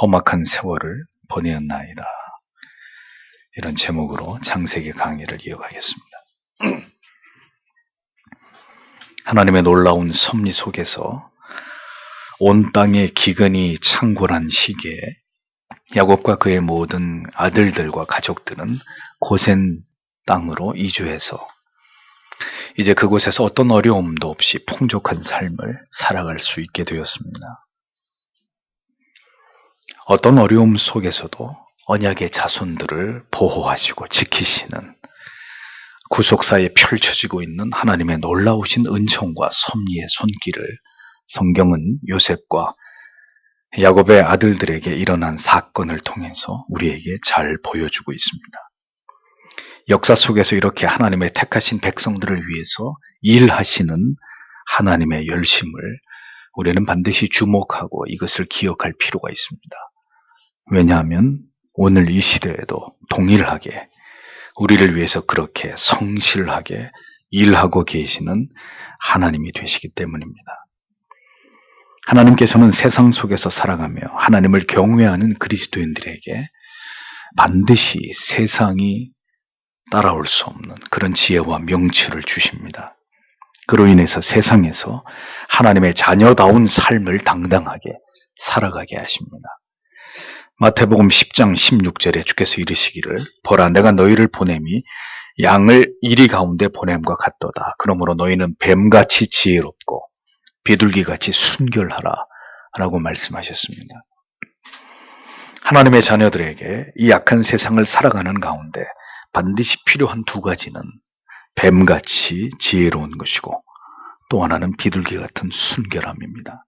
험악한 세월을 보내었나이다. 이런 제목으로 창세기 강의를 이어가겠습니다. 하나님의 놀라운 섭리 속에서 온 땅의 기근이 창궐한 시기에 야곱과 그의 모든 아들들과 가족들은 고센 땅으로 이주해서 이제 그곳에서 어떤 어려움도 없이 풍족한 삶을 살아갈 수 있게 되었습니다. 어떤 어려움 속에서도 언약의 자손들을 보호하시고 지키시는 구속사에 펼쳐지고 있는 하나님의 놀라우신 은총과 섭리의 손길을 성경은 요셉과 야곱의 아들들에게 일어난 사건을 통해서 우리에게 잘 보여주고 있습니다. 역사 속에서 이렇게 하나님의 택하신 백성들을 위해서 일하시는 하나님의 열심을 우리는 반드시 주목하고 이것을 기억할 필요가 있습니다. 왜냐하면 오늘 이 시대에도 동일하게 우리를 위해서 그렇게 성실하게 일하고 계시는 하나님이 되시기 때문입니다. 하나님께서는 세상 속에서 살아가며 하나님을 경외하는 그리스도인들에게 반드시 세상이 따라올 수 없는 그런 지혜와 명철을 주십니다. 그로 인해서 세상에서 하나님의 자녀다운 삶을 당당하게 살아가게 하십니다. 마태복음 10장 16절에 주께서 이르시기를 보라 내가 너희를 보냄이 양을 이리 가운데 보냄과 같도다. 그러므로 너희는 뱀같이 지혜롭고 비둘기같이 순결하라 라고 말씀하셨습니다. 하나님의 자녀들에게 이 악한 세상을 살아가는 가운데 반드시 필요한 두 가지는 뱀같이 지혜로운 것이고 또 하나는 비둘기 같은 순결함입니다.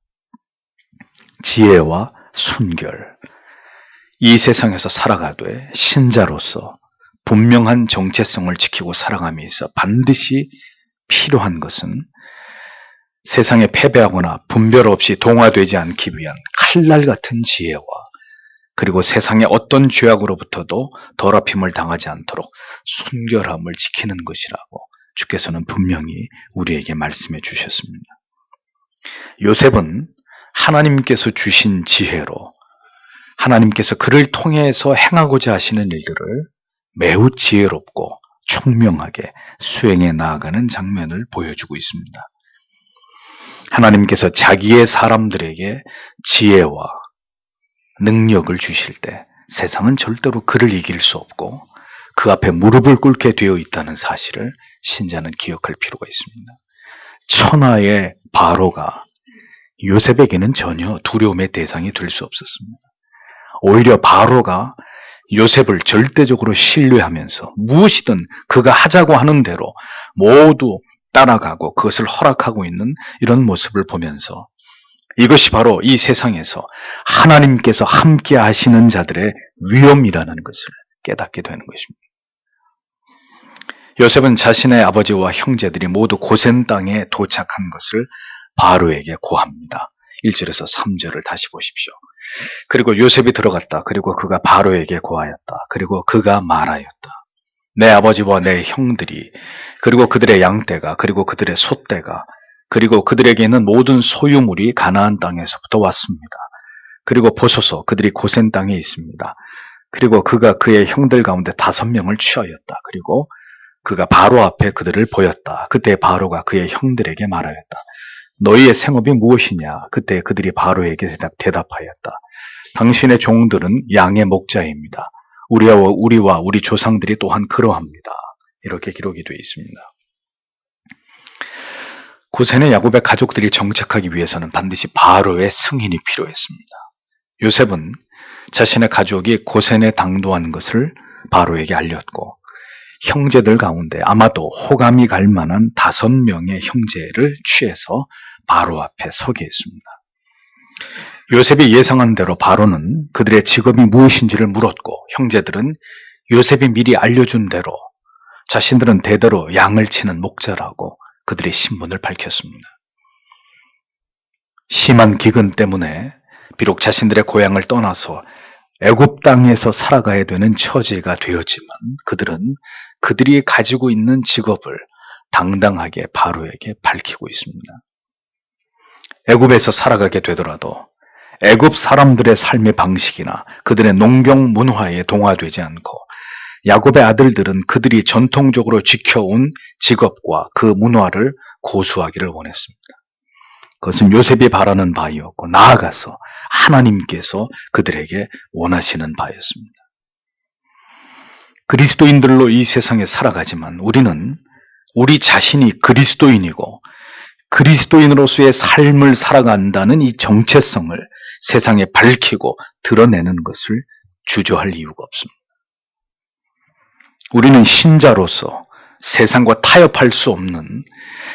지혜와 순결, 이 세상에서 살아가되 신자로서 분명한 정체성을 지키고 살아감에 있어 반드시 필요한 것은 세상에 패배하거나 분별 없이 동화되지 않기 위한 칼날 같은 지혜와 그리고 세상의 어떤 죄악으로부터도 더럽힘을 당하지 않도록 순결함을 지키는 것이라고 주께서는 분명히 우리에게 말씀해 주셨습니다. 요셉은 하나님께서 주신 지혜로 하나님께서 그를 통해서 행하고자 하시는 일들을 매우 지혜롭고 총명하게 수행해 나아가는 장면을 보여주고 있습니다. 하나님께서 자기의 사람들에게 지혜와 능력을 주실 때 세상은 절대로 그를 이길 수 없고 그 앞에 무릎을 꿇게 되어 있다는 사실을 신자는 기억할 필요가 있습니다. 천하의 바로가 요셉에게는 전혀 두려움의 대상이 될 수 없었습니다. 오히려 바로가 요셉을 절대적으로 신뢰하면서 무엇이든 그가 하자고 하는 대로 모두 따라가고 그것을 허락하고 있는 이런 모습을 보면서 이것이 바로 이 세상에서 하나님께서 함께 하시는 자들의 위엄이라는 것을 깨닫게 되는 것입니다. 요셉은 자신의 아버지와 형제들이 모두 고센 땅에 도착한 것을 바로에게 고합니다. 1절에서 3절을 다시 보십시오. 그리고 요셉이 들어갔다. 그리고 그가 바로에게 고하였다. 그리고 그가 말하였다. 내 아버지와 내 형들이 그리고 그들의 양떼가 그리고 그들의 소떼가 그리고 그들에게 있는 모든 소유물이 가나안 땅에서부터 왔습니다. 그리고 보소서 그들이 고센 땅에 있습니다. 그리고 그가 그의 형들 가운데 5명을 취하였다. 그리고 그가 바로 앞에 그들을 보였다. 그때 바로가 그의 형들에게 말하였다. 너희의 생업이 무엇이냐? 그때 그들이 바로에게 대답하였다. 당신의 종들은 양의 목자입니다. 우리와 우리 조상들이 또한 그러합니다. 이렇게 기록이 되어 있습니다. 고센의 야곱의 가족들이 정착하기 위해서는 반드시 바로의 승인이 필요했습니다. 요셉은 자신의 가족이 고센에 당도한 것을 바로에게 알렸고 형제들 가운데 아마도 호감이 갈 만한 5명의 형제를 취해서 바로 앞에 서게 했습니다. 요셉이 예상한 대로 바로는 그들의 직업이 무엇인지를 물었고 형제들은 요셉이 미리 알려준 대로 자신들은 대대로 양을 치는 목자라고 그들의 신분을 밝혔습니다. 심한 기근 때문에 비록 자신들의 고향을 떠나서 애굽 땅에서 살아가야 되는 처지가 되었지만 그들은 그들이 가지고 있는 직업을 당당하게 바로에게 밝히고 있습니다. 애굽에서 살아가게 되더라도 애굽 사람들의 삶의 방식이나 그들의 농경 문화에 동화되지 않고 야곱의 아들들은 그들이 전통적으로 지켜온 직업과 그 문화를 고수하기를 원했습니다. 그것은 요셉이 바라는 바이었고 나아가서 하나님께서 그들에게 원하시는 바였습니다. 그리스도인들로 이 세상에 살아가지만 우리는 우리 자신이 그리스도인이고 그리스도인으로서의 삶을 살아간다는 이 정체성을 세상에 밝히고 드러내는 것을 주저할 이유가 없습니다. 우리는 신자로서 세상과 타협할 수 없는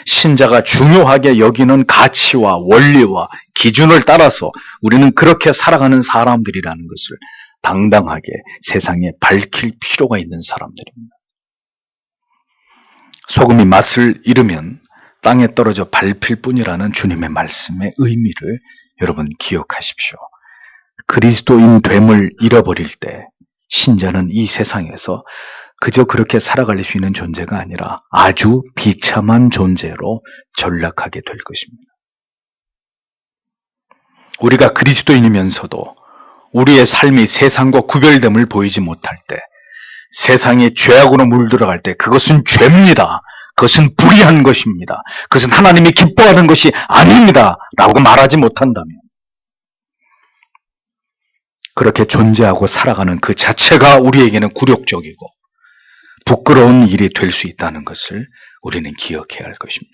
신자가 중요하게 여기는 가치와 원리와 기준을 따라서 우리는 그렇게 살아가는 사람들이라는 것을 당당하게 세상에 밝힐 필요가 있는 사람들입니다. 소금이 맛을 잃으면 땅에 떨어져 밟힐 뿐이라는 주님의 말씀의 의미를 여러분 기억하십시오. 그리스도인 됨을 잃어버릴 때 신자는 이 세상에서 그저 그렇게 살아갈 수 있는 존재가 아니라 아주 비참한 존재로 전락하게 될 것입니다. 우리가 그리스도인이면서도 우리의 삶이 세상과 구별됨을 보이지 못할 때, 세상이 죄악으로 물들어갈 때 그것은 죄입니다. 그것은 불의한 것입니다. 그것은 하나님이 기뻐하는 것이 아닙니다. 라고 말하지 못한다면 그렇게 존재하고 살아가는 그 자체가 우리에게는 굴욕적이고 부끄러운 일이 될 수 있다는 것을 우리는 기억해야 할 것입니다.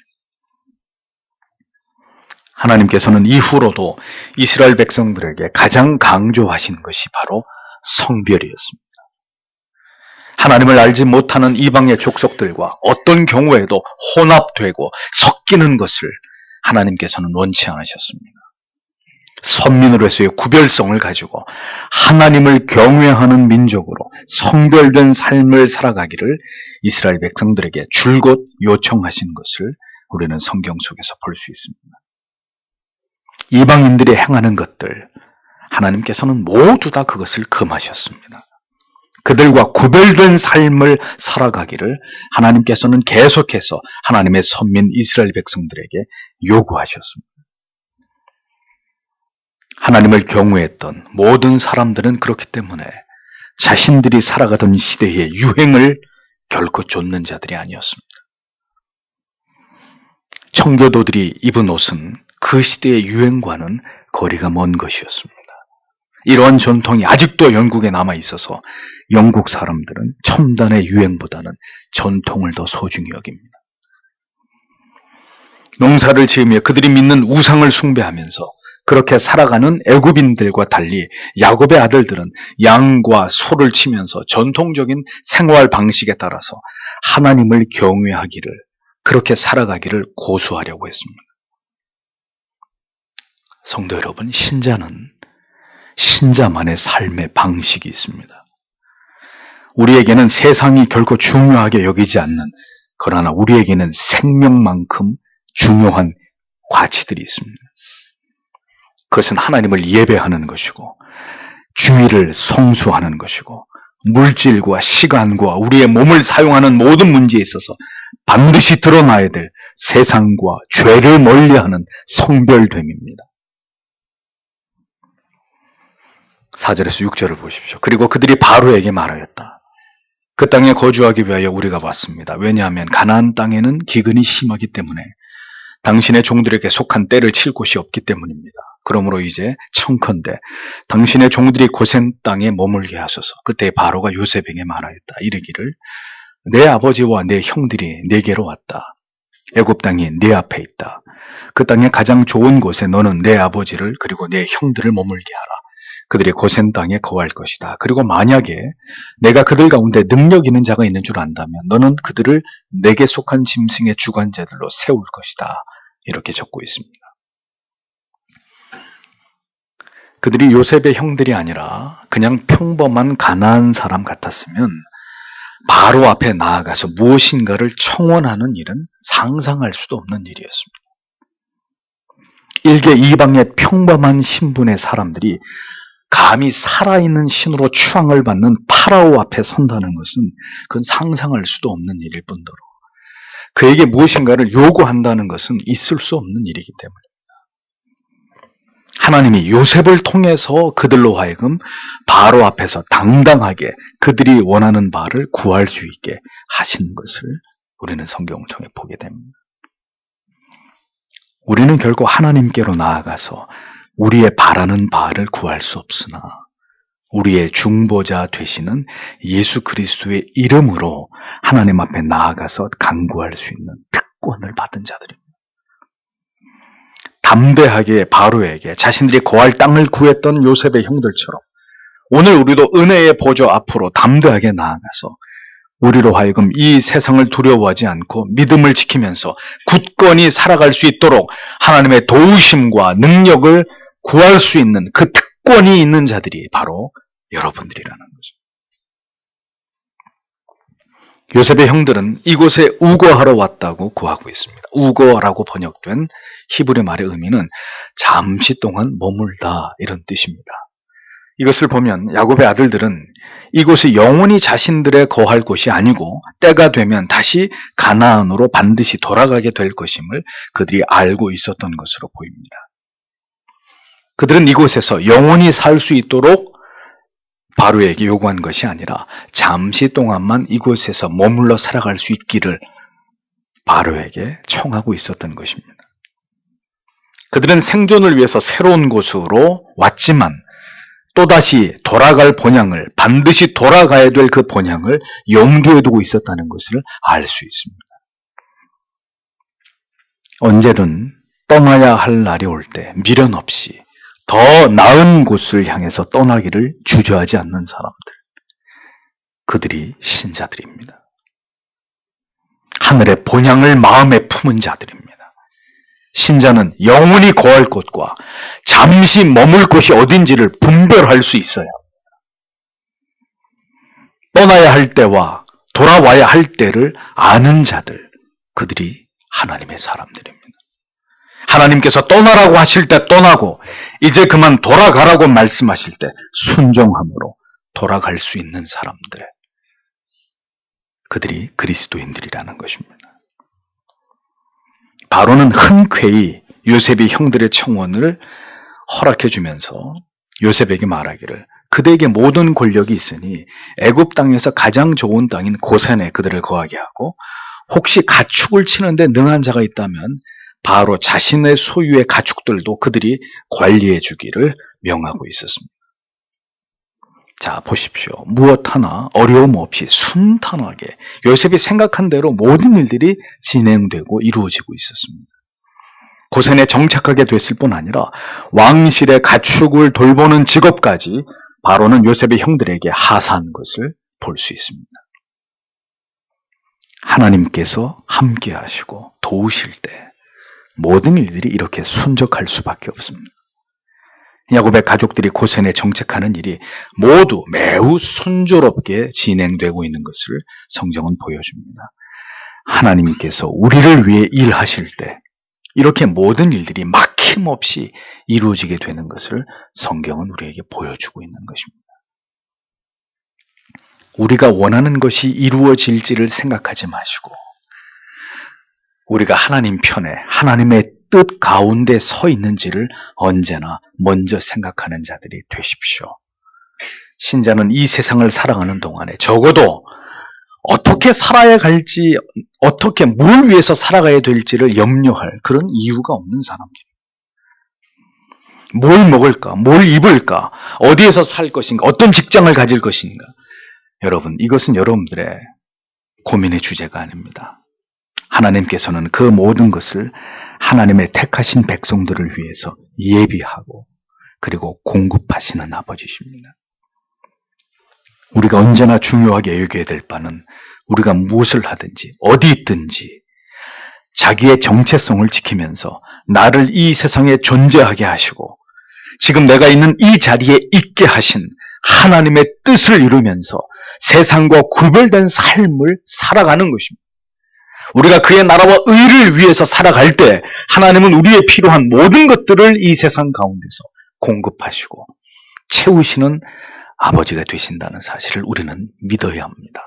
하나님께서는 이후로도 이스라엘 백성들에게 가장 강조하신 것이 바로 성별이었습니다. 하나님을 알지 못하는 이방의 족속들과 어떤 경우에도 혼합되고 섞이는 것을 하나님께서는 원치 않으셨습니다. 선민으로서의 구별성을 가지고 하나님을 경외하는 민족으로 성별된 삶을 살아가기를 이스라엘 백성들에게 줄곧 요청하신 것을 우리는 성경 속에서 볼 수 있습니다. 이방인들이 행하는 것들, 하나님께서는 모두 다 그것을 금하셨습니다. 그들과 구별된 삶을 살아가기를 하나님께서는 계속해서 하나님의 선민 이스라엘 백성들에게 요구하셨습니다. 하나님을 경외했던 모든 사람들은 그렇기 때문에 자신들이 살아가던 시대의 유행을 결코 좇는 자들이 아니었습니다. 청교도들이 입은 옷은 그 시대의 유행과는 거리가 먼 것이었습니다. 이러한 전통이 아직도 영국에 남아 있어서 영국 사람들은 첨단의 유행보다는 전통을 더 소중히 여깁니다. 농사를 지으며 그들이 믿는 우상을 숭배하면서 그렇게 살아가는 애굽인들과 달리 야곱의 아들들은 양과 소를 치면서 전통적인 생활 방식에 따라서 하나님을 경외하기를, 그렇게 살아가기를 고수하려고 했습니다. 성도 여러분, 신자는 신자만의 삶의 방식이 있습니다. 우리에게는 세상이 결코 중요하게 여기지 않는, 그러나 우리에게는 생명만큼 중요한 가치들이 있습니다. 그것은 하나님을 예배하는 것이고 주의를 성수하는 것이고 물질과 시간과 우리의 몸을 사용하는 모든 문제에 있어서 반드시 드러나야 될 세상과 죄를 멀리하는 성별됨입니다. 4절에서 6절을 보십시오. 그리고 그들이 바로에게 말하였다. 그 땅에 거주하기 위하여 우리가 왔습니다. 왜냐하면 가나안 땅에는 기근이 심하기 때문에 당신의 종들에게 속한 때를 칠 곳이 없기 때문입니다. 그러므로 이제 청컨대 당신의 종들이 고센 땅에 머물게 하소서. 그때 바로가 요셉에게 말하였다. 이르기를 내 아버지와 내 형들이 내게로 왔다. 애굽 땅이 네 앞에 있다. 그 땅의 가장 좋은 곳에 너는 내 아버지를 그리고 내 형들을 머물게 하라. 그들이 고센 땅에 거할 것이다. 그리고 만약에 내가 그들 가운데 능력 있는 자가 있는 줄 안다면 너는 그들을 내게 속한 짐승의 주관자들로 세울 것이다. 이렇게 적고 있습니다. 그들이 요셉의 형들이 아니라 그냥 평범한 가나안 사람 같았으면 바로 앞에 나아가서 무엇인가를 청원하는 일은 상상할 수도 없는 일이었습니다. 일개 이방의 평범한 신분의 사람들이 감히 살아있는 신으로 추앙을 받는 파라오 앞에 선다는 것은 그건 상상할 수도 없는 일일 뿐더러 그에게 무엇인가를 요구한다는 것은 있을 수 없는 일이기 때문입니다. 하나님이 요셉을 통해서 그들로 하여금 바로 앞에서 당당하게 그들이 원하는 바를 구할 수 있게 하시는 것을 우리는 성경을 통해 보게 됩니다. 우리는 결코 하나님께로 나아가서 우리의 바라는 바를 구할 수 없으나 우리의 중보자 되시는 예수 그리스도의 이름으로 하나님 앞에 나아가서 간구할 수 있는 특권을 받은 자들입니다. 담대하게 바로에게 자신들이 거할 땅을 구했던 요셉의 형들처럼 오늘 우리도 은혜의 보좌 앞으로 담대하게 나아가서 우리로 하여금 이 세상을 두려워하지 않고 믿음을 지키면서 굳건히 살아갈 수 있도록 하나님의 도우심과 능력을 구할 수 있는 그 특권이 있는 자들이 바로 여러분들이라는 거죠. 요셉의 형들은 이곳에 우거하러 왔다고 구하고 있습니다. 우거라고 번역된 히브리 말의 의미는 잠시 동안 머물다 이런 뜻입니다. 이것을 보면 야곱의 아들들은 이곳이 영원히 자신들의 거할 곳이 아니고 때가 되면 다시 가나안으로 반드시 돌아가게 될 것임을 그들이 알고 있었던 것으로 보입니다. 그들은 이곳에서 영원히 살 수 있도록 바로에게 요구한 것이 아니라 잠시 동안만 이곳에서 머물러 살아갈 수 있기를 바로에게 청하고 있었던 것입니다. 그들은 생존을 위해서 새로운 곳으로 왔지만 또다시 돌아갈 본향을, 반드시 돌아가야 될 그 본향을 염두에 두고 있었다는 것을 알 수 있습니다. 언제든 떠나야 할 날이 올 때 미련 없이 더 나은 곳을 향해서 떠나기를 주저하지 않는 사람들, 그들이 신자들입니다. 하늘의 본향을 마음에 품은 자들입니다. 신자는 영원히 거할 곳과 잠시 머물 곳이 어딘지를 분별할 수 있어야 합니다. 떠나야 할 때와 돌아와야 할 때를 아는 자들, 그들이 하나님의 사람들입니다. 하나님께서 떠나라고 하실 때 떠나고 이제 그만 돌아가라고 말씀하실 때 순종함으로 돌아갈 수 있는 사람들, 그들이 그리스도인들이라는 것입니다. 바로는 흔쾌히 요셉이 형들의 청원을 허락해 주면서 요셉에게 말하기를 그대에게 모든 권력이 있으니 애굽 땅에서 가장 좋은 땅인 고센에 그들을 거하게 하고 혹시 가축을 치는데 능한 자가 있다면 바로 자신의 소유의 가축들도 그들이 관리해 주기를 명하고 있었습니다. 자, 보십시오. 무엇 하나 어려움 없이 순탄하게 요셉이 생각한 대로 모든 일들이 진행되고 이루어지고 있었습니다. 고센에 정착하게 됐을 뿐 아니라 왕실의 가축을 돌보는 직업까지 바로는 요셉의 형들에게 하사한 것을 볼 수 있습니다. 하나님께서 함께 하시고 도우실 때 모든 일들이 이렇게 순적할 수밖에 없습니다. 야곱의 가족들이 고센에 정착하는 일이 모두 매우 순조롭게 진행되고 있는 것을 성경은 보여줍니다. 하나님께서 우리를 위해 일하실 때 이렇게 모든 일들이 막힘없이 이루어지게 되는 것을 성경은 우리에게 보여주고 있는 것입니다. 우리가 원하는 것이 이루어질지를 생각하지 마시고 우리가 하나님 편에 하나님의 뜻 가운데 서 있는지를 언제나 먼저 생각하는 자들이 되십시오. 신자는 이 세상을 살아가는 동안에 적어도 어떻게 살아야 갈지, 어떻게 뭘 위해서 살아가야 될지를 염려할 그런 이유가 없는 사람들입니다. 뭘 먹을까? 뭘 입을까? 어디에서 살 것인가? 어떤 직장을 가질 것인가? 여러분, 이것은 여러분들의 고민의 주제가 아닙니다. 하나님께서는 그 모든 것을 하나님의 택하신 백성들을 위해서 예비하고 그리고 공급하시는 아버지십니다. 우리가 언제나 중요하게 여겨야 될 바는 우리가 무엇을 하든지 어디 있든지 자기의 정체성을 지키면서 나를 이 세상에 존재하게 하시고 지금 내가 있는 이 자리에 있게 하신 하나님의 뜻을 이루면서 세상과 구별된 삶을 살아가는 것입니다. 우리가 그의 나라와 의를 위해서 살아갈 때 하나님은 우리의 필요한 모든 것들을 이 세상 가운데서 공급하시고 채우시는 아버지가 되신다는 사실을 우리는 믿어야 합니다.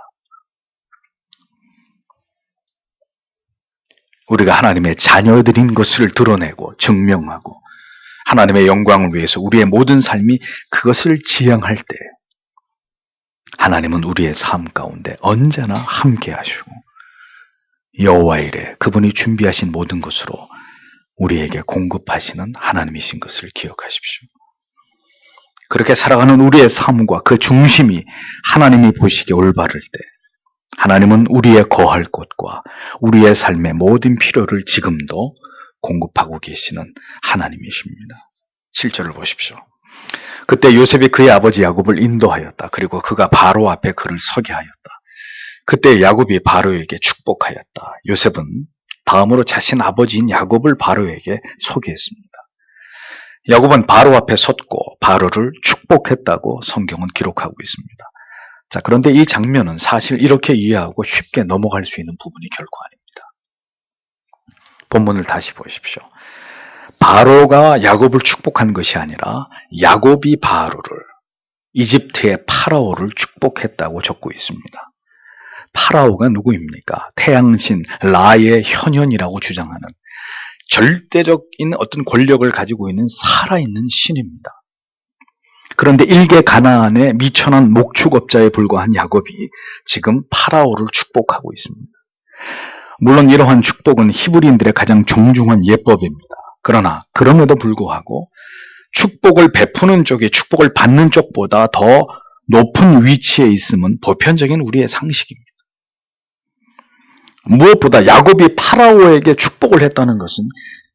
우리가 하나님의 자녀들인 것을 드러내고 증명하고 하나님의 영광을 위해서 우리의 모든 삶이 그것을 지향할 때 하나님은 우리의 삶 가운데 언제나 함께 하시고 여호와 이레 그분이 준비하신 모든 것으로 우리에게 공급하시는 하나님이신 것을 기억하십시오. 그렇게 살아가는 우리의 삶과 그 중심이 하나님이 보시기에 올바를 때 하나님은 우리의 거할 곳과 우리의 삶의 모든 필요를 지금도 공급하고 계시는 하나님이십니다. 7절을 보십시오. 그때 요셉이 그의 아버지 야곱을 인도하였다. 그리고 그가 바로 앞에 그를 서게 하였다. 그때 야곱이 바로에게 축복하였다. 요셉은 다음으로 자신 아버지인 야곱을 바로에게 소개했습니다. 야곱은 바로 앞에 섰고 바로를 축복했다고 성경은 기록하고 있습니다. 자, 그런데 이 장면은 사실 이렇게 이해하고 쉽게 넘어갈 수 있는 부분이 결코 아닙니다. 본문을 다시 보십시오. 바로가 야곱을 축복한 것이 아니라 야곱이 바로를, 이집트의 파라오를 축복했다고 적고 있습니다. 파라오가 누구입니까? 태양신 라의 현현이라고 주장하는 절대적인 어떤 권력을 가지고 있는 살아있는 신입니다. 그런데 일개 가나안의 미천한 목축업자에 불과한 야곱이 지금 파라오를 축복하고 있습니다. 물론 이러한 축복은 히브리인들의 가장 정중한 예법입니다. 그러나 그럼에도 불구하고 축복을 베푸는 쪽이 축복을 받는 쪽보다 더 높은 위치에 있음은 보편적인 우리의 상식입니다. 무엇보다 야곱이 파라오에게 축복을 했다는 것은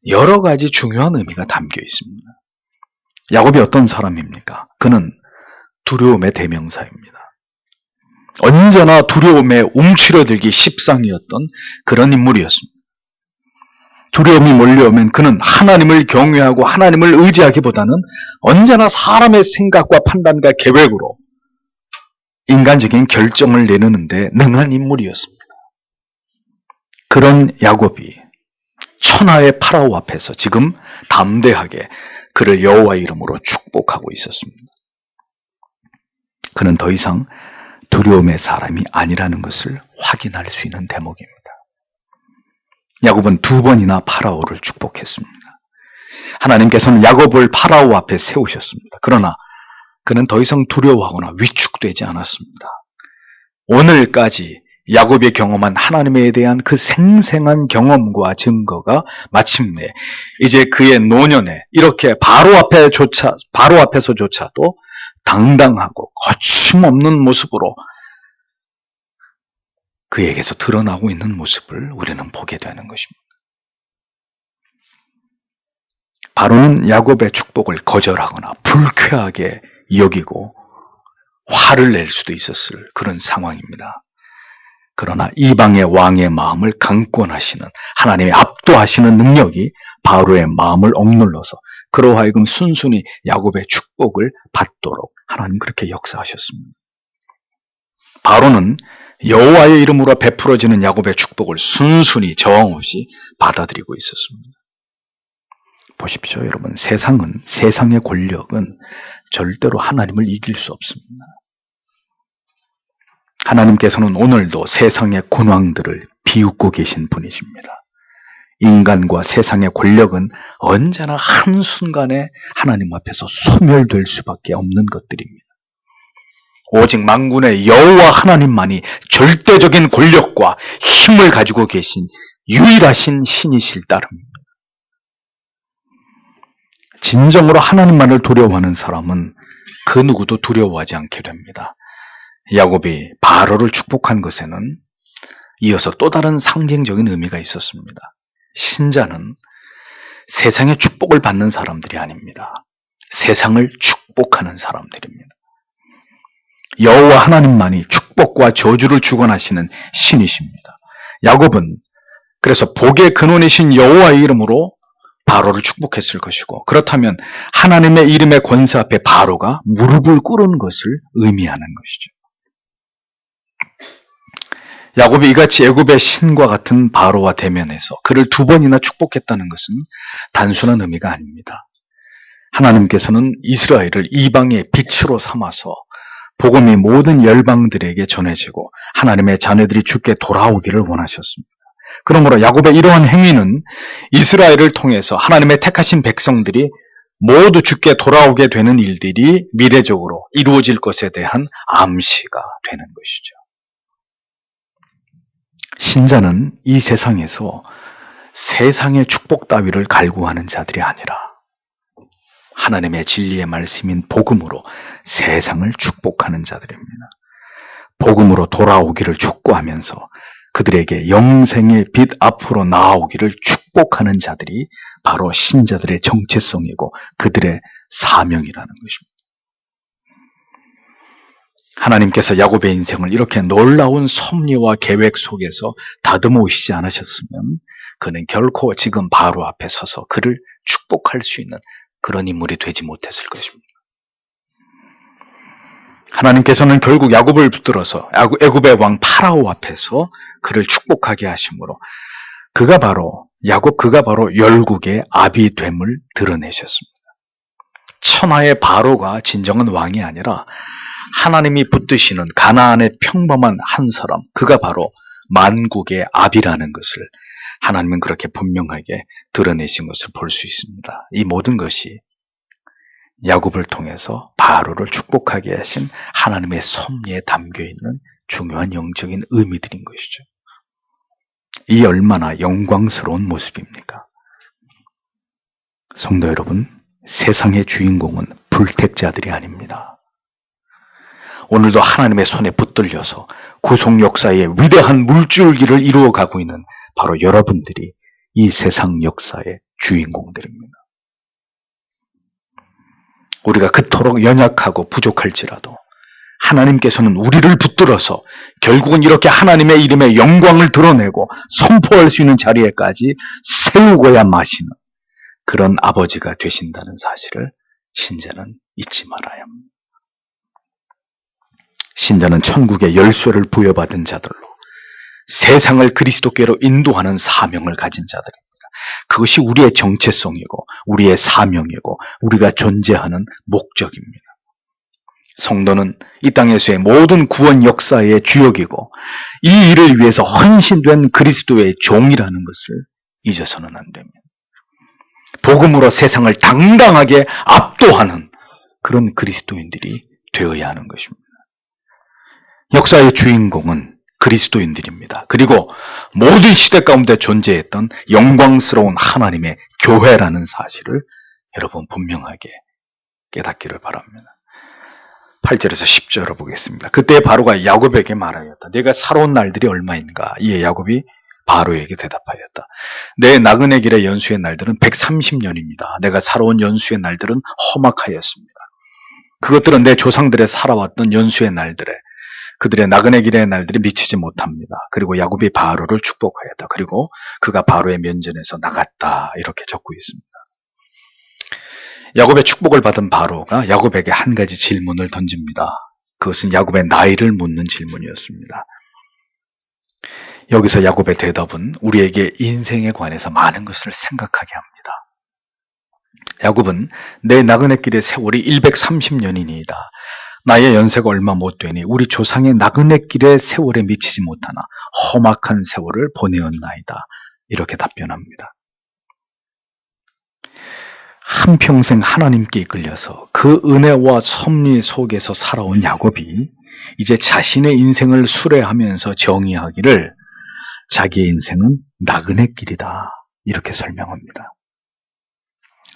여러 가지 중요한 의미가 담겨 있습니다. 야곱이 어떤 사람입니까? 그는 두려움의 대명사입니다. 언제나 두려움에 움츠러들기 십상이었던 그런 인물이었습니다. 두려움이 몰려오면 그는 하나님을 경외하고 하나님을 의지하기보다는 언제나 사람의 생각과 판단과 계획으로 인간적인 결정을 내리는데 능한 인물이었습니다. 그런 야곱이 천하의 파라오 앞에서 지금 담대하게 그를 여호와 이름으로 축복하고 있었습니다. 그는 더 이상 두려움의 사람이 아니라는 것을 확인할 수 있는 대목입니다. 야곱은 2번이나 파라오를 축복했습니다. 하나님께서는 야곱을 파라오 앞에 세우셨습니다. 그러나 그는 더 이상 두려워하거나 위축되지 않았습니다. 오늘까지 야곱이 경험한 하나님에 대한 그 생생한 경험과 증거가 마침내 이제 그의 노년에 이렇게 바로 앞에서조차도 당당하고 거침없는 모습으로 그에게서 드러나고 있는 모습을 우리는 보게 되는 것입니다. 바로는 야곱의 축복을 거절하거나 불쾌하게 여기고 화를 낼 수도 있었을 그런 상황입니다. 그러나 이방의 왕의 마음을 강권하시는 하나님의 압도하시는 능력이 바로의 마음을 억눌러서 그로 하여금 순순히 야곱의 축복을 받도록 하나님 그렇게 역사하셨습니다. 바로는 여호와의 이름으로 베풀어지는 야곱의 축복을 순순히 저항 없이 받아들이고 있었습니다. 보십시오, 여러분. 세상의 권력은 절대로 하나님을 이길 수 없습니다. 하나님께서는 오늘도 세상의 군왕들을 비웃고 계신 분이십니다. 인간과 세상의 권력은 언제나 한순간에 하나님 앞에서 소멸될 수밖에 없는 것들입니다. 오직 만군의 여호와 하나님만이 절대적인 권력과 힘을 가지고 계신 유일하신 신이실 따름입니다. 진정으로 하나님만을 두려워하는 사람은 그 누구도 두려워하지 않게 됩니다. 야곱이 바로를 축복한 것에는 이어서 또 다른 상징적인 의미가 있었습니다. 신자는 세상의 축복을 받는 사람들이 아닙니다. 세상을 축복하는 사람들입니다. 여호와 하나님만이 축복과 저주를 주관하시는 신이십니다. 야곱은 그래서 복의 근원이신 여호와의 이름으로 바로를 축복했을 것이고, 그렇다면 하나님의 이름의 권세 앞에 바로가 무릎을 꿇은 것을 의미하는 것이죠. 야곱이 이같이 애굽의 신과 같은 바로와 대면해서 그를 2번이나 축복했다는 것은 단순한 의미가 아닙니다. 하나님께서는 이스라엘을 이방의 빛으로 삼아서 복음이 모든 열방들에게 전해지고 하나님의 자녀들이 주께 돌아오기를 원하셨습니다. 그러므로 야곱의 이러한 행위는 이스라엘을 통해서 하나님의 택하신 백성들이 모두 죽게 돌아오게 되는 일들이 미래적으로 이루어질 것에 대한 암시가 되는 것이죠. 신자는 이 세상에서 세상의 축복 따위를 갈구하는 자들이 아니라 하나님의 진리의 말씀인 복음으로 세상을 축복하는 자들입니다. 복음으로 돌아오기를 촉구하면서 그들에게 영생의 빛 앞으로 나아오기를 축복하는 자들이 바로 신자들의 정체성이고 그들의 사명이라는 것입니다. 하나님께서 야곱의 인생을 이렇게 놀라운 섭리와 계획 속에서 다듬어 오시지 않으셨으면 그는 결코 지금 바로 앞에 서서 그를 축복할 수 있는 그런 인물이 되지 못했을 것입니다. 하나님께서는 결국 야곱을 붙들어서 애굽의 왕 파라오 앞에서 그를 축복하게 하심으로 그가 바로 열국의 아비됨을 드러내셨습니다. 천하의 바로가 진정한 왕이 아니라 하나님이 붙드시는 가나안의 평범한 한 사람, 그가 바로 만국의 아비라는 것을 하나님은 그렇게 분명하게 드러내신 것을 볼 수 있습니다. 이 모든 것이 야곱을 통해서 바로를 축복하게 하신 하나님의 섭리에 담겨있는 중요한 영적인 의미들인 것이죠. 이 얼마나 영광스러운 모습입니까? 성도 여러분, 세상의 주인공은 불택자들이 아닙니다. 오늘도 하나님의 손에 붙들려서 구속 역사의 위대한 물줄기를 이루어가고 있는 바로 여러분들이 이 세상 역사의 주인공들입니다. 우리가 그토록 연약하고 부족할지라도 하나님께서는 우리를 붙들어서 결국은 이렇게 하나님의 이름의 영광을 드러내고 선포할 수 있는 자리에까지 세우고야 마시는 그런 아버지가 되신다는 사실을 신자는 잊지 말아야 합니다. 신자는 천국의 열쇠를 부여받은 자들로 세상을 그리스도께로 인도하는 사명을 가진 자들입니다. 그것이 우리의 정체성이고 우리의 사명이고 우리가 존재하는 목적입니다. 성도는 이 땅에서의 모든 구원 역사의 주역이고 이 일을 위해서 헌신된 그리스도의 종이라는 것을 잊어서는 안 됩니다. 복음으로 세상을 당당하게 압도하는 그런 그리스도인들이 되어야 하는 것입니다. 역사의 주인공은 그리스도인들입니다. 그리고 모든 시대 가운데 존재했던 영광스러운 하나님의 교회라는 사실을 여러분 분명하게 깨닫기를 바랍니다. 8절에서 10절을 보겠습니다. 그때 바로가 야곱에게 말하였다. 내가 살아온 날들이 얼마인가? 이에 야곱이 바로에게 대답하였다. 내 나그네 길의 연수의 날들은 130년입니다. 내가 살아온 연수의 날들은 험악하였습니다. 그것들은 내 조상들의 살아왔던 연수의 날들에 그들의 나그네 길의 날들이 미치지 못합니다. 그리고 야곱이 바로를 축복하였다. 그리고 그가 바로의 면전에서 나갔다. 이렇게 적고 있습니다. 야곱의 축복을 받은 바로가 야곱에게 한 가지 질문을 던집니다. 그것은 야곱의 나이를 묻는 질문이었습니다. 여기서 야곱의 대답은 우리에게 인생에 관해서 많은 것을 생각하게 합니다. 야곱은 내 나그네 길의 세월이 130년이니이다. 나의 연세가 얼마 못 되니 우리 조상의 나그네 길의 세월에 미치지 못하나 험악한 세월을 보내었나이다. 이렇게 답변합니다. 한평생 하나님께 이끌려서 그 은혜와 섭리 속에서 살아온 야곱이 이제 자신의 인생을 수레하면서 정의하기를 자기의 인생은 나그네 길이다. 이렇게 설명합니다.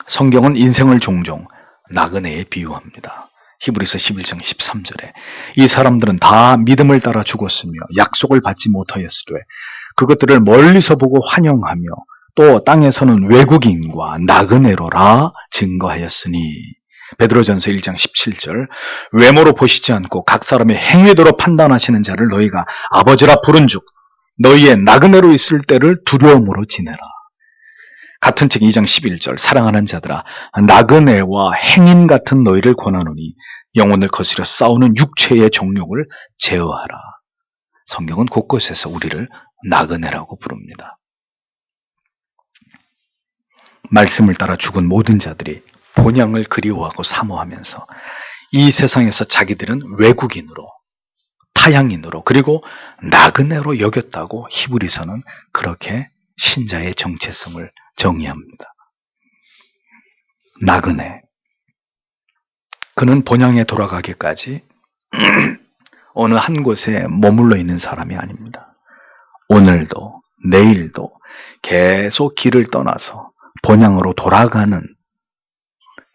성경은 인생을 종종 나그네에 비유합니다. 히브리서 11장 13절에 이 사람들은 다 믿음을 따라 죽었으며 약속을 받지 못하였으되 그것들을 멀리서 보고 환영하며 또 땅에서는 외국인과 나그네로라 증거하였으니 베드로전서 1장 17절 외모로 보시지 않고 각 사람의 행위대로 판단하시는 자를 너희가 아버지라 부른즉 너희의 나그네로 있을 때를 두려움으로 지내라. 같은 책 2장 11절 사랑하는 자들아 나그네와 행인 같은 너희를 권하노니 영혼을 거스려 싸우는 육체의 정욕을 제어하라. 성경은 곳곳에서 우리를 나그네라고 부릅니다. 말씀을 따라 죽은 모든 자들이 본향을 그리워하고 사모하면서 이 세상에서 자기들은 외국인으로 타향인으로 그리고 나그네로 여겼다고 히브리서는 그렇게 신자의 정체성을 정의합니다. 나그네. 그는 본향에 돌아가기까지 어느 한 곳에 머물러 있는 사람이 아닙니다. 오늘도 내일도 계속 길을 떠나서 본향으로 돌아가는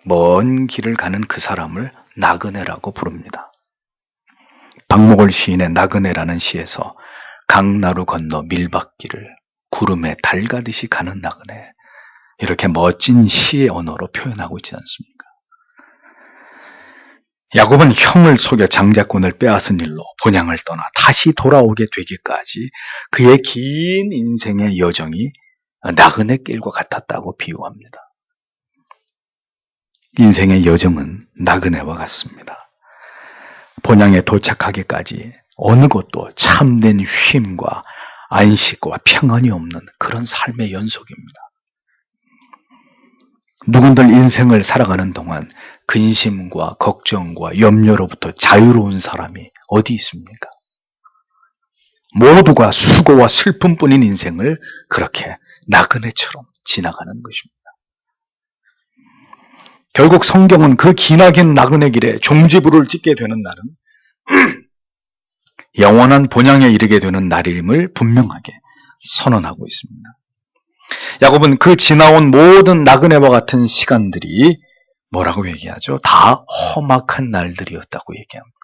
먼 길을 가는 그 사람을 나그네라고 부릅니다. 박목월 시인의 나그네라는 시에서 강나루 건너 밀밭길을 구름에 달 가듯이 가는 나그네, 이렇게 멋진 시의 언어로 표현하고 있지 않습니까? 야곱은 형을 속여 장자권을 빼앗은 일로 본향을 떠나 다시 돌아오게 되기까지 그의 긴 인생의 여정이 나그네 길과 같았다고 비유합니다. 인생의 여정은 나그네와 같습니다. 본향에 도착하기까지 어느 곳도 참된 쉼과 안식과 평안이 없는 그런 삶의 연속입니다. 누군들 인생을 살아가는 동안 근심과 걱정과 염려로부터 자유로운 사람이 어디 있습니까? 모두가 수고와 슬픔뿐인 인생을 그렇게 나그네처럼 지나가는 것입니다. 결국 성경은 그 기나긴 나그네 길에 종지부를 찍게 되는 날은 영원한 본향에 이르게 되는 날임을 분명하게 선언하고 있습니다. 야곱은 그 지나온 모든 나그네와 같은 시간들이 뭐라고 얘기하죠? 다 험악한 날들이었다고 얘기합니다.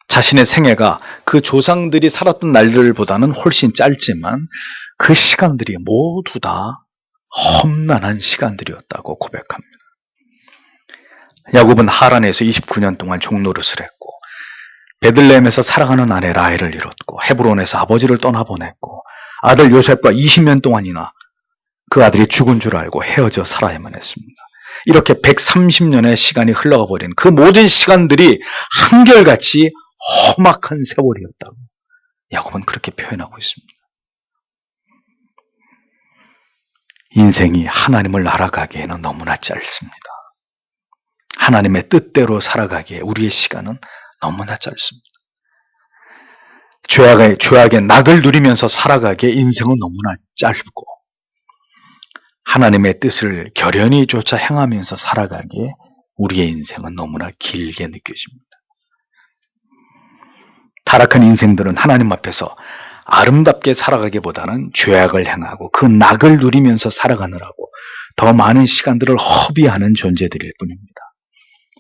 자신의 생애가 그 조상들이 살았던 날들보다는 훨씬 짧지만 그 시간들이 모두 다 험난한 시간들이었다고 고백합니다. 야곱은 하란에서 29년 동안 종노릇을 했고, 베들레헴에서 살아가는 아내 라헬을 잃었고, 헤브론에서 아버지를 떠나보냈고, 아들 요셉과 20년 동안이나 그 아들이 죽은 줄 알고 헤어져 살아야만 했습니다. 이렇게 130년의 시간이 흘러가 버린 그 모든 시간들이 한결같이 험악한 세월이었다고 야곱은 그렇게 표현하고 있습니다. 인생이 하나님을 알아가기에는 너무나 짧습니다. 하나님의 뜻대로 살아가기에 우리의 시간은 너무나 짧습니다. 죄악의 낙을 누리면서 살아가기에 인생은 너무나 짧고, 하나님의 뜻을 결연히 쫓아 행하면서 살아가기에 우리의 인생은 너무나 길게 느껴집니다. 타락한 인생들은 하나님 앞에서 아름답게 살아가기보다는 죄악을 행하고 그 낙을 누리면서 살아가느라고 더 많은 시간들을 허비하는 존재들일 뿐입니다.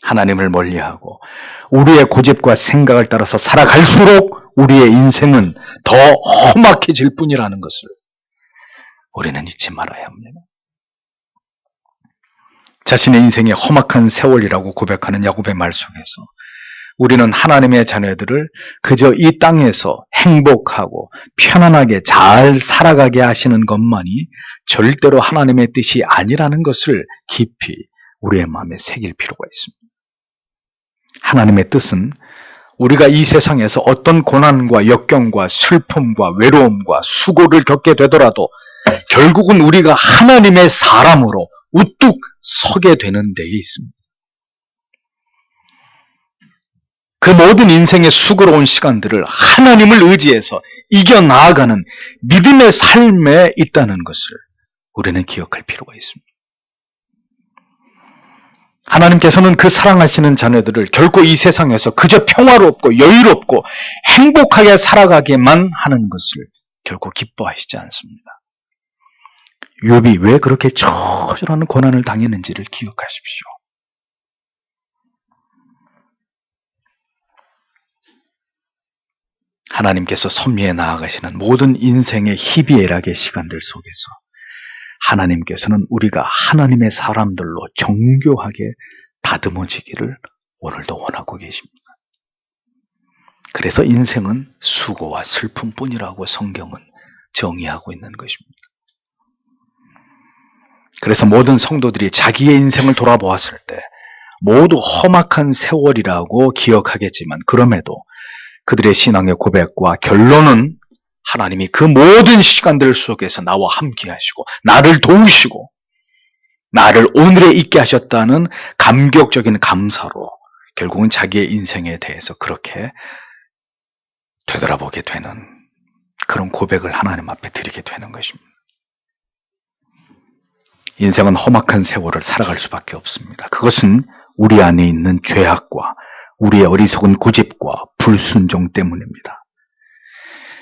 하나님을 멀리하고 우리의 고집과 생각을 따라서 살아갈수록 우리의 인생은 더 험악해질 뿐이라는 것을 우리는 잊지 말아야 합니다. 자신의 인생이 험악한 세월이라고 고백하는 야곱의 말 속에서 우리는 하나님의 자녀들을 그저 이 땅에서 행복하고 편안하게 잘 살아가게 하시는 것만이 절대로 하나님의 뜻이 아니라는 것을 깊이 우리의 마음에 새길 필요가 있습니다. 하나님의 뜻은 우리가 이 세상에서 어떤 고난과 역경과 슬픔과 외로움과 수고를 겪게 되더라도 결국은 우리가 하나님의 사람으로 우뚝 서게 되는 데에 있습니다. 그 모든 인생의 수고로운 시간들을 하나님을 의지해서 이겨나아가는 믿음의 삶에 있다는 것을 우리는 기억할 필요가 있습니다. 하나님께서는 그 사랑하시는 자녀들을 결코 이 세상에서 그저 평화롭고 여유롭고 행복하게 살아가게만 하는 것을 결코 기뻐하시지 않습니다. 욥이 왜 그렇게 처절한 고난을 당했는지를 기억하십시오. 하나님께서 섭리에 나아가시는 모든 인생의 희비애락의 시간들 속에서 하나님께서는 우리가 하나님의 사람들로 정교하게 다듬어지기를 오늘도 원하고 계십니다. 그래서 인생은 수고와 슬픔뿐이라고 성경은 정의하고 있는 것입니다. 그래서 모든 성도들이 자기의 인생을 돌아보았을 때 모두 험악한 세월이라고 기억하겠지만, 그럼에도 그들의 신앙의 고백과 결론은 하나님이 그 모든 시간들 속에서 나와 함께 하시고 나를 도우시고 나를 오늘에 있게 하셨다는 감격적인 감사로 결국은 자기의 인생에 대해서 그렇게 되돌아보게 되는 그런 고백을 하나님 앞에 드리게 되는 것입니다. 인생은 험악한 세월을 살아갈 수밖에 없습니다. 그것은 우리 안에 있는 죄악과 우리의 어리석은 고집과 불순종 때문입니다.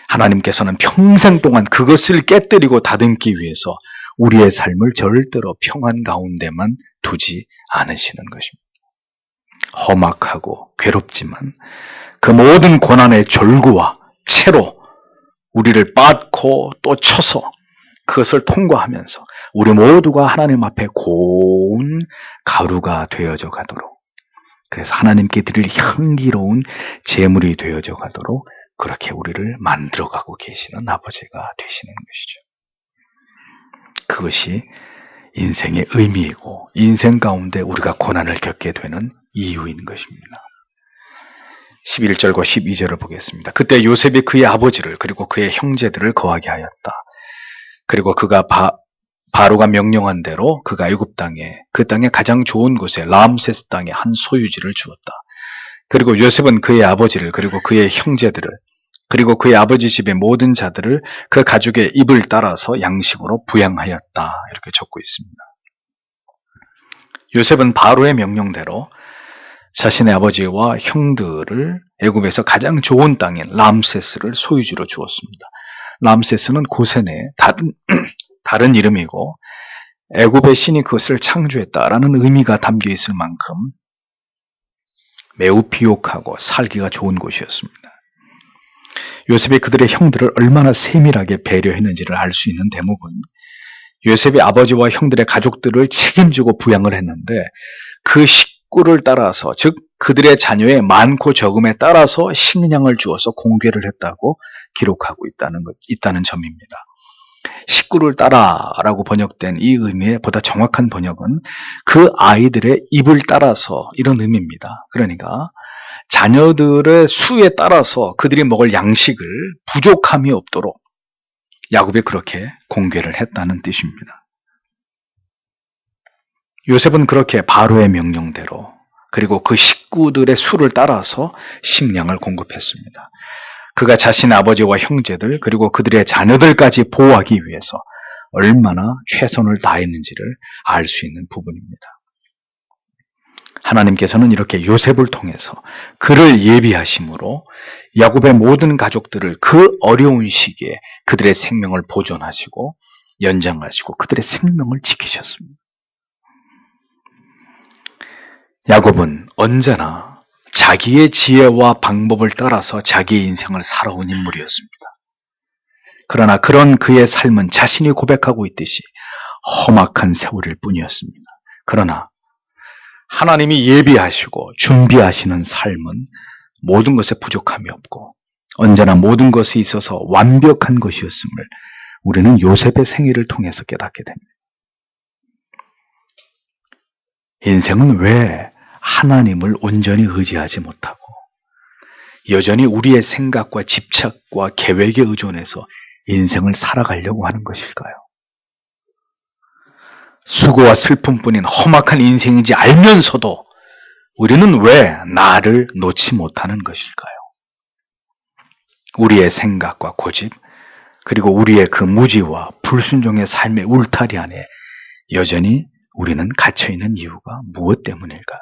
하나님께서는 평생 동안 그것을 깨뜨리고 다듬기 위해서 우리의 삶을 절대로 평안 가운데만 두지 않으시는 것입니다. 험악하고 괴롭지만 그 모든 고난의 졸구와 채로 우리를 빻고 또 쳐서 그것을 통과하면서 우리 모두가 하나님 앞에 고운 가루가 되어져 가도록, 그래서 하나님께 드릴 향기로운 제물이 되어져 가도록 그렇게 우리를 만들어가고 계시는 아버지가 되시는 것이죠. 그것이 인생의 의미이고 인생 가운데 우리가 고난을 겪게 되는 이유인 것입니다. 11절과 12절을 보겠습니다. 그때 요셉이 그의 아버지를 그리고 그의 형제들을 거하게 하였다. 그리고 그가 바로가 명령한 대로 그가 애굽 땅에 그 땅의 가장 좋은 곳에 람세스 땅에 한 소유지를 주었다. 그리고 요셉은 그의 아버지를 그리고 그의 형제들을 그리고 그의 아버지 집의 모든 자들을 그 가족의 입을 따라서 양식으로 부양하였다. 이렇게 적고 있습니다. 요셉은 바로의 명령대로 자신의 아버지와 형들을 애굽에서 가장 좋은 땅인 람세스를 소유지로 주었습니다. 람세스는 고센의 다른 이름이고 애굽의 신이 그것을 창조했다라는 의미가 담겨 있을 만큼 매우 비옥하고 살기가 좋은 곳이었습니다. 요셉이 그들의 형들을 얼마나 세밀하게 배려했는지를 알 수 있는 대목은 요셉이 아버지와 형들의 가족들을 책임지고 부양을 했는데 그 식구를 따라서, 즉 그들의 자녀의 많고 적음에 따라서 식량을 주어서 공개를 했다고 기록하고 있다는 점입니다. 식구를 따라라고 번역된 이 의미의 보다 정확한 번역은 그 아이들의 입을 따라서 이런 의미입니다. 그러니까 자녀들의 수에 따라서 그들이 먹을 양식을 부족함이 없도록 야곱이 그렇게 공개를 했다는 뜻입니다. 요셉은 그렇게 바로의 명령대로 그리고 그 식구들의 수를 따라서 식량을 공급했습니다. 그가 자신의 아버지와 형제들 그리고 그들의 자녀들까지 보호하기 위해서 얼마나 최선을 다했는지를 알 수 있는 부분입니다. 하나님께서는 이렇게 요셉을 통해서 그를 예비하심으로 야곱의 모든 가족들을 그 어려운 시기에 그들의 생명을 보존하시고 연장하시고 그들의 생명을 지키셨습니다. 야곱은 언제나 자기의 지혜와 방법을 따라서 자기의 인생을 살아온 인물이었습니다. 그러나 그런 그의 삶은 자신이 고백하고 있듯이 험악한 세월일 뿐이었습니다. 그러나 하나님이 예비하시고 준비하시는 삶은 모든 것에 부족함이 없고 언제나 모든 것에 있어서 완벽한 것이었음을 우리는 요셉의 생애를 통해서 깨닫게 됩니다. 인생은 왜 하나님을 온전히 의지하지 못하고 여전히 우리의 생각과 집착과 계획에 의존해서 인생을 살아가려고 하는 것일까요? 수고와 슬픔뿐인 험악한 인생인지 알면서도 우리는 왜 나를 놓지 못하는 것일까요? 우리의 생각과 고집 그리고 우리의 그 무지와 불순종의 삶의 울타리 안에 여전히 우리는 갇혀있는 이유가 무엇 때문일까요?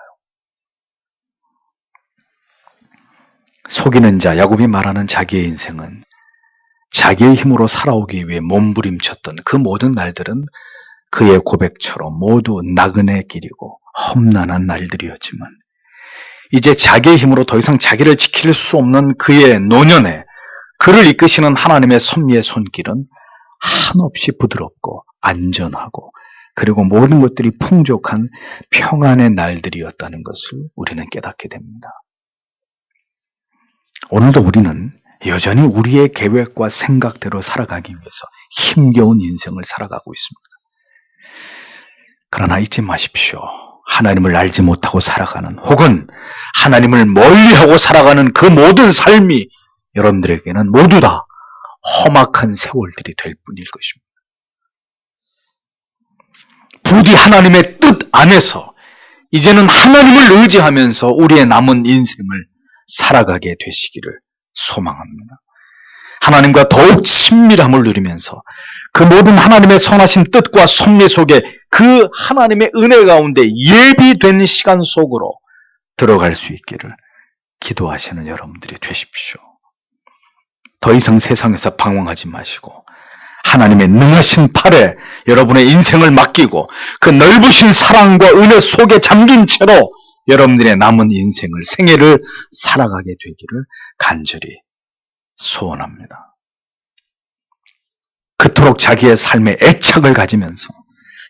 속이는 자 야곱이 말하는 자기의 인생은 자기의 힘으로 살아오기 위해 몸부림쳤던 그 모든 날들은 그의 고백처럼 모두 나그네 길이고 험난한 날들이었지만 이제 자기의 힘으로 더 이상 자기를 지킬 수 없는 그의 노년에 그를 이끄시는 하나님의 섭리의 손길은 한없이 부드럽고 안전하고 그리고 모든 것들이 풍족한 평안의 날들이었다는 것을 우리는 깨닫게 됩니다. 오늘도 우리는 여전히 우리의 계획과 생각대로 살아가기 위해서 힘겨운 인생을 살아가고 있습니다. 그러나 잊지 마십시오. 하나님을 알지 못하고 살아가는 혹은 하나님을 멀리하고 살아가는 그 모든 삶이 여러분들에게는 모두 다 험악한 세월들이 될 뿐일 것입니다. 부디 하나님의 뜻 안에서 이제는 하나님을 의지하면서 우리의 남은 인생을 살아가게 되시기를 소망합니다. 하나님과 더욱 친밀함을 누리면서 그 모든 하나님의 선하신 뜻과 섭리 속에 그 하나님의 은혜 가운데 예비된 시간 속으로 들어갈 수 있기를 기도하시는 여러분들이 되십시오. 더 이상 세상에서 방황하지 마시고 하나님의 능하신 팔에 여러분의 인생을 맡기고 그 넓으신 사랑과 은혜 속에 잠긴 채로 여러분들의 남은 인생을, 생애를 살아가게 되기를 간절히 소원합니다. 그토록 자기의 삶에 애착을 가지면서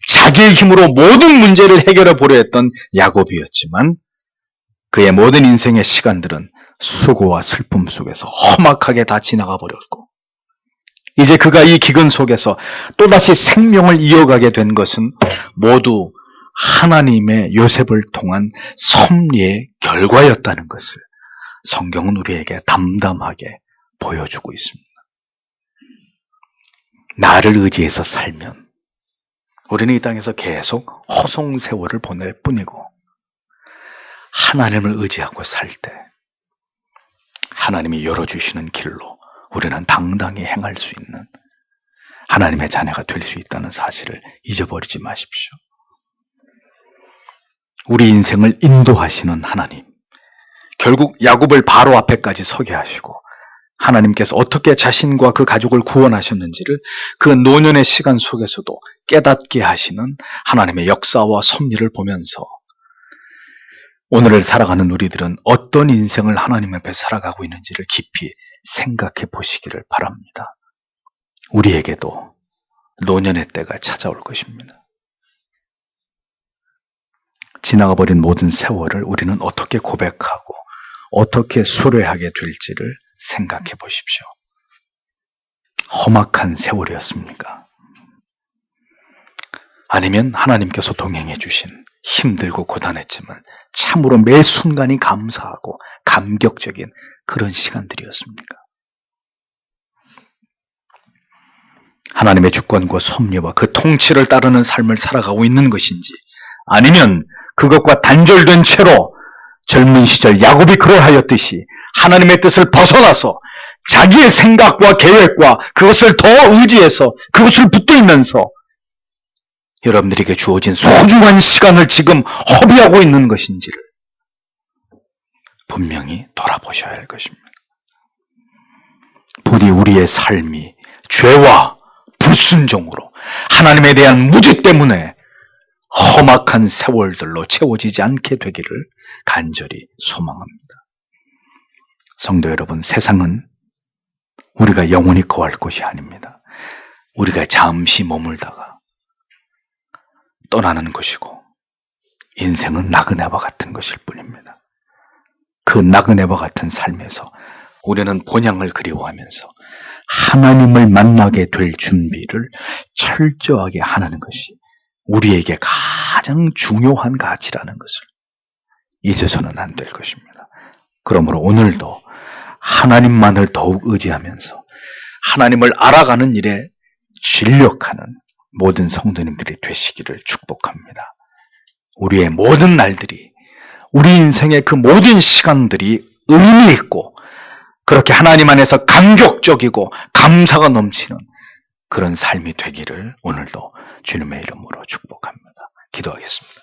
자기의 힘으로 모든 문제를 해결해 보려 했던 야곱이었지만 그의 모든 인생의 시간들은 수고와 슬픔 속에서 험악하게 다 지나가 버렸고 이제 그가 이 기근 속에서 또다시 생명을 이어가게 된 것은 모두 하나님의 요셉을 통한 섭리의 결과였다는 것을 성경은 우리에게 담담하게 보여주고 있습니다. 나를 의지해서 살면 우리는 이 땅에서 계속 허송세월을 보낼 뿐이고 하나님을 의지하고 살 때 하나님이 열어주시는 길로 우리는 당당히 행할 수 있는 하나님의 자녀가 될 수 있다는 사실을 잊어버리지 마십시오. 우리 인생을 인도하시는 하나님, 결국 야곱을 바로 앞에까지 서게 하시고 하나님께서 어떻게 자신과 그 가족을 구원하셨는지를 그 노년의 시간 속에서도 깨닫게 하시는 하나님의 역사와 섭리를 보면서 오늘을 살아가는 우리들은 어떤 인생을 하나님 앞에 살아가고 있는지를 깊이 생각해 보시기를 바랍니다. 우리에게도 노년의 때가 찾아올 것입니다. 지나가 버린 모든 세월을 우리는 어떻게 고백하고 어떻게 수료하게 될지를 생각해 보십시오. 험악한 세월이었습니까? 아니면 하나님께서 동행해 주신 힘들고 고단했지만 참으로 매 순간이 감사하고 감격적인 그런 시간들이었습니까? 하나님의 주권과 섭리와 그 통치를 따르는 삶을 살아가고 있는 것인지 아니면 그것과 단절된 채로 젊은 시절 야곱이 그러하였듯이 하나님의 뜻을 벗어나서 자기의 생각과 계획과 그것을 더 의지해서 그것을 붙들면서 여러분들에게 주어진 소중한 시간을 지금 허비하고 있는 것인지를 분명히 돌아보셔야 할 것입니다. 부디 우리의 삶이 죄와 불순종으로 하나님에 대한 무지 때문에 험악한 세월들로 채워지지 않게 되기를 간절히 소망합니다. 성도 여러분, 세상은 우리가 영원히 거할 곳이 아닙니다. 우리가 잠시 머물다가 떠나는 것이고 인생은 나그네와 같은 것일 뿐입니다. 그 나그네와 같은 삶에서 우리는 본향을 그리워하면서 하나님을 만나게 될 준비를 철저하게 하는 것이 우리에게 가장 중요한 가치라는 것을 잊어서는 안 될 것입니다. 그러므로 오늘도 하나님만을 더욱 의지하면서 하나님을 알아가는 일에 진력하는 모든 성도님들이 되시기를 축복합니다. 우리의 모든 날들이, 우리 인생의 그 모든 시간들이 의미 있고 그렇게 하나님 안에서 감격적이고 감사가 넘치는 그런 삶이 되기를 오늘도 주님의 이름으로 축복합니다. 기도하겠습니다.